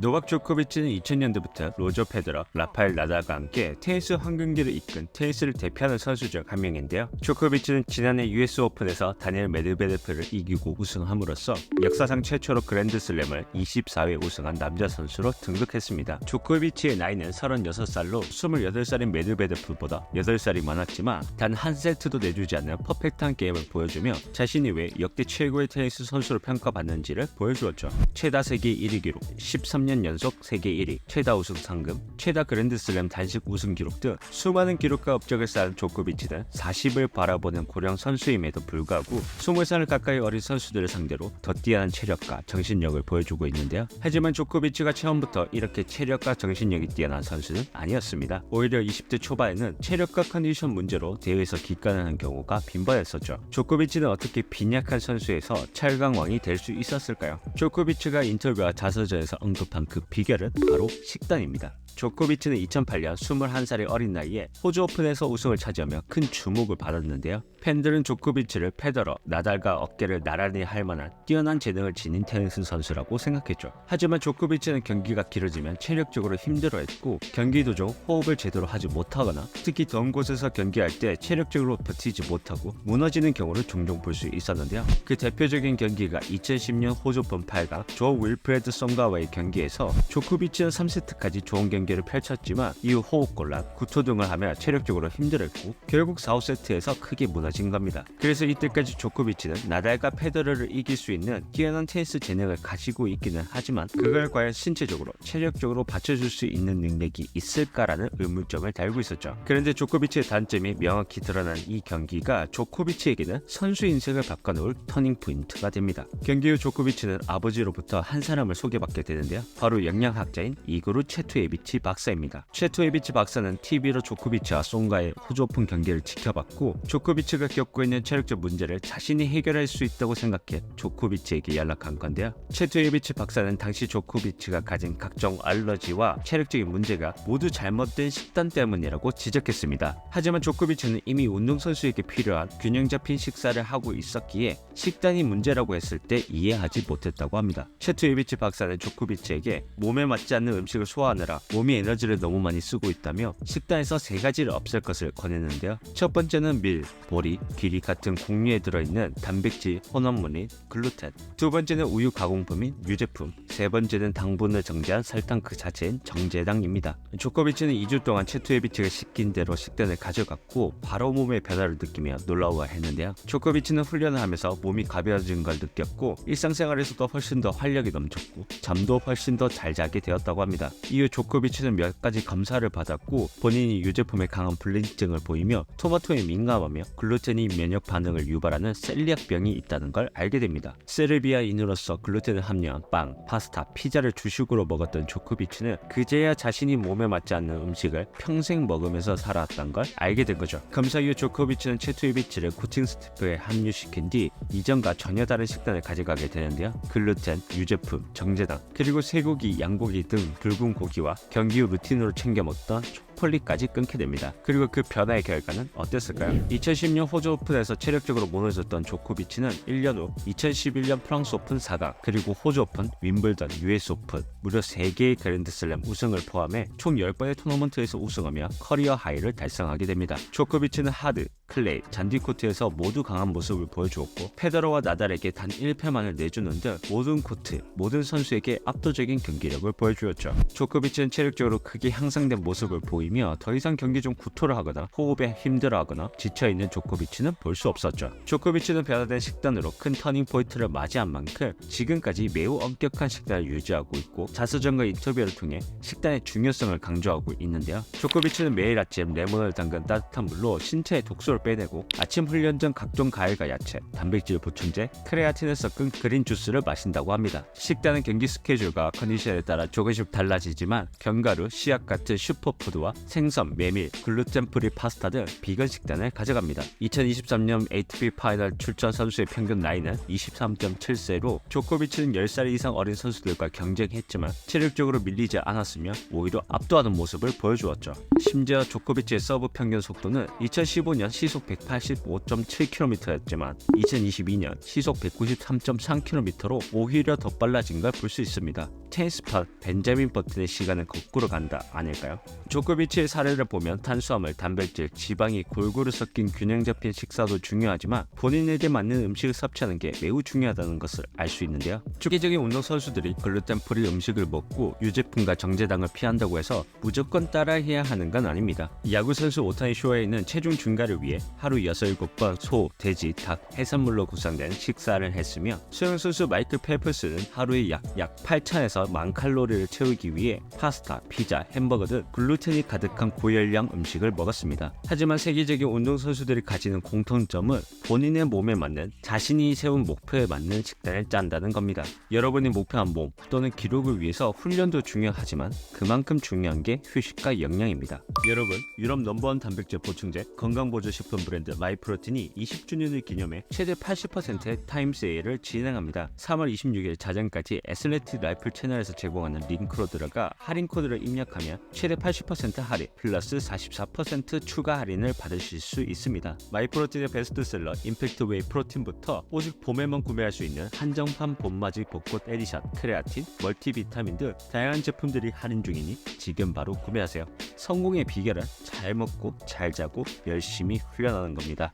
노박 조코비치는 2000년대부터 로저 페더러, 라파엘 나달과 함께 테니스 황금기를 이끈 테니스를 대표하는 선수 중 한 명인데요. 조코비치는 지난해 US 오픈에서 다니엘 메드베데프를 이기고 우승함으로써 역사상 최초로 그랜드슬램을 24회 우승한 남자 선수로 등극했습니다. 조코비치의 나이는 36살로 28살인 메드베데프보다 8살이 많았지만 단 한 세트도 내주지 않는 퍼펙트한 게임을 보여주며 자신이 왜 역대 최고의 테니스 선수로 평가받는지를 보여주었죠. 최다 세계 1위 기록, 13년 연속 세계 1위, 최다 우승 상금, 최다 그랜드슬램 단식 우승 기록 등 수많은 기록과 업적을 쌓은 조코비치는 40을 바라보는 고령 선수임에도 불구하고 20살 가까이 어린 선수들을 상대로 더 뛰어난 체력과 정신력을 보여주고 있는데요. 하지만 조코비치가 처음부터 이렇게 체력과 정신력이 뛰어난 선수는 아니었습니다. 오히려 20대 초반에는 체력과 컨디션 문제로 대회에서 기권하는 경우가 빈번했었죠. 조코비치는 어떻게 빈약한 선수에서 철강왕이 될 수 있었을까요? 조코비치가 인터뷰와 자서전에서 언급한 그 비결은 바로 식단입니다. 조코비치는 2008년 21살의 어린 나이에 호주 오픈에서 우승을 차지하며 큰 주목을 받았는데요. 팬들은 조코비치를 페더러, 나달과 어깨를 나란히 할 만한 뛰어난 재능을 지닌 테니스 선수라고 생각했죠. 하지만 조코비치는 경기가 길어지면 체력적으로 힘들어했고 경기 도중 호흡을 제대로 하지 못하거나 특히 더운 곳에서 경기할 때 체력적으로 버티지 못하고 무너지는 경우를 종종 볼 수 있었는데요. 그 대표적인 경기가 2010년 호주 오픈 8강 조 윌프레드 송가와의 경기에서 조코비치는 3세트까지 좋은 경기를 펼쳤지만 이후 호흡곤란, 구토 등을 하며 체력적으로 힘들었고 결국 4, 5세트에서 크게 무너진 겁니다. 그래서 이때까지 조코비치는 나달과 페더러를 이길 수 있는 뛰어난 테니스 재능을 가지고 있기는 하지만 그걸 과연 신체적으로, 체력적으로 받쳐줄 수 있는 능력이 있을까라는 의문점을 달고 있었죠. 그런데 조코비치의 단점이 명확히 드러난 이 경기가 조코비치에게는 선수 인생을 바꿔놓을 터닝포인트가 됩니다. 경기 후 조코비치는 아버지로부터 한 사람을 소개받게 되는데요. 바로 영양학자인 이고르 체투에비치 박사입니다. 체투에비치 박사는 TV로 조코비치와 송가의 호주 오픈 경기를 지켜봤고 조코비치가 겪고 있는 체력적 문제를 자신이 해결할 수 있다고 생각해 조코비치에게 연락한 건데요. 체투에비치 박사는 당시 조코비치가 가진 각종 알러지와 체력적인 문제가 모두 잘못된 식단 때문이라고 지적했습니다. 하지만 조코비치는 이미 운동선수에게 필요한 균형 잡힌 식사를 하고 있었기에 식단이 문제라고 했을 때 이해하지 못했다고 합니다. 체투에비치 박사는 조코비치에게 몸에 맞지 않는 음식을 소화하느라 몸이 에너지를 너무 많이 쓰고 있다며 식단에서 3가지를 없앨 것을 권했는데요. 첫 번째는 밀, 보리, 귀리 같은 곡류에 들어있는 단백질 혼합물인 글루텐, 두 번째는 우유 가공품인 유제품, 세 번째는 당분을 정제한 설탕 그 자체인 정제당입니다. 조코비치는 2주 동안 체투에비치가 시킨 대로 식단을 가져갔고 바로 몸의 변화를 느끼며 놀라워했는데요. 조코비치는 훈련을 하면서 몸이 가벼워진 걸 느꼈고 일상생활에서도 훨씬 더 활력이 넘쳤고 잠도 훨씬 더 잘 자게 되었다고 합니다. 이후 조코비치는 몇 가지 검사를 받았고 본인이 유제품에 강한 불내증을 보이며 토마토에 민감하며 글루텐이 면역 반응을 유발하는 셀리악병이 있다는 걸 알게 됩니다. 세르비아인으로서 글루텐을 함유한 빵, 파스타, 피자를 주식으로 먹었던 조코비치는 그제야 자신이 몸에 맞지 않는 음식을 평생 먹으면서 살아왔다는 걸 알게 된 거죠. 검사 이후 조코비치는 체투에비치를 코칭 스태프에 합류시킨 뒤 이전과 전혀 다른 식단을 가져가게 되는데요. 글루텐, 유제품, 정제당, 그리고 쇠고기, 양고기 등 붉은 고기와 경기 후 루틴으로 챙겨 먹던 초콜릿까지 끊게 됩니다. 그리고 그 변화의 결과는 어땠을까요? 2010년 호주 오픈에서 체력적으로 무너졌던 조코비치는 1년 후 2011년 프랑스 오픈 4강, 그리고 호주 오픈, 윈블던, US 오픈 무려 3개의 그랜드슬램 우승을 포함해 총 10번의 토너먼트에서 우승하며 커리어 하이를 달성하게 됩니다. 조코비치는 하드, 클레이, 잔디코트에서 모두 강한 모습을 보여주었고 페더러와 나달에게 단 1패만을 내주는 등 모든 코트, 모든 선수에게 압도적인 경기력을 보여주었죠. 조코비치는 체력적으로 크게 향상된 모습을 보이며 더 이상 경기 중 구토를 하거나 호흡에 힘들어하거나 지쳐있는 조코비치는 볼 수 없었죠. 조코비치는 변화된 식단으로 큰 터닝포인트를 맞이한 만큼 지금까지 매우 엄격한 식단을 유지하고 있고 자서전과 인터뷰를 통해 식단의 중요성을 강조하고 있는데요. 조코비치는 매일 아침 레몬을 담근 따뜻한 물로 신체의 독소를 빼내고 아침 훈련 전 각종 과일과 야채, 단백질 보충제, 크레아틴을 섞은 그린 주스를 마신다고 합니다. 식단은 경기 스케줄과 컨디션에 따라 조금씩 달라지지만 견과류, 씨앗 같은 슈퍼푸드와 생선, 메밀, 글루텐 프리 파스타 등 비건 식단을 가져갑니다. 2023년 ATP 파이널 출전 선수의 평균 나이는 23.7세로 조코비치는 10살 이상 어린 선수들과 경쟁했지만 체력적으로 밀리지 않았으며 오히려 압도하는 모습을 보여주었죠. 심지어 조코비치의 서브 평균 속도는 2015년 시속 185.7km였지만 2022년 시속 193.3km로 오히려 더 빨라진 걸 볼 수 있습니다. 테니스파 벤자민 버튼의 시간은 거꾸로 간다 아닐까요? 조코비치의 사례를 보면 탄수화물, 단백질, 지방이 골고루 섞인 균형 잡힌 식사도 중요하지만 본인에게 맞는 음식을 섭취하는 게 매우 중요하다는 것을 알 수 있는데요. 주기적인 운동 선수들이 글루텐 프리 음식을 먹고 유제품과 정제당을 피한다고 해서 무조건 따라해야 하는 건 아닙니다. 야구 선수 오타니 쇼헤이는 체중 증가를 위해 하루 6-7번 소, 돼지, 닭, 해산물로 구성된 식사를 했으며 수영 선수 마이클 펠프스는 하루에 약 8,000에서 10,000칼로리를 채우기 위해 파스타, 피자, 햄버거 등 글루텐이 가득한 고열량 음식을 먹었습니다. 하지만 세계적인 운동선수들이 가지는 공통점은 본인의 몸에 맞는 자신이 세운 목표에 맞는 식단을 짠다는 겁니다. 여러분이 목표한 몸 또는 기록을 위해서 훈련도 중요하지만 그만큼 중요한 게 휴식과 영양입니다. 여러분, 유럽 넘버원 단백질 보충제 건강보조식품 브랜드 마이프로틴이 20주년을 기념해 최대 80%의 타임 세일을 진행합니다. 3월 26일 자정까지 애슬레틱 라이플 채널에서 제공하는 링크로 들어가 할인 코드를 입력하면 최대 80% 할인 플러스 44% 추가 할인을 받으실 수 있습니다. 마이프로틴의 베스트셀러 임팩트 웨이 프로틴부터 오직 봄에만 구매할 수 있는 한정판 봄맞이 벚꽃 에디션, 크레아틴, 멀티비타민 등 다양한 제품들이 할인 중이니 지금 바로 구매하세요. 성공의 비결은 잘 먹고 잘 자고 열심히 훈련하는 겁니다.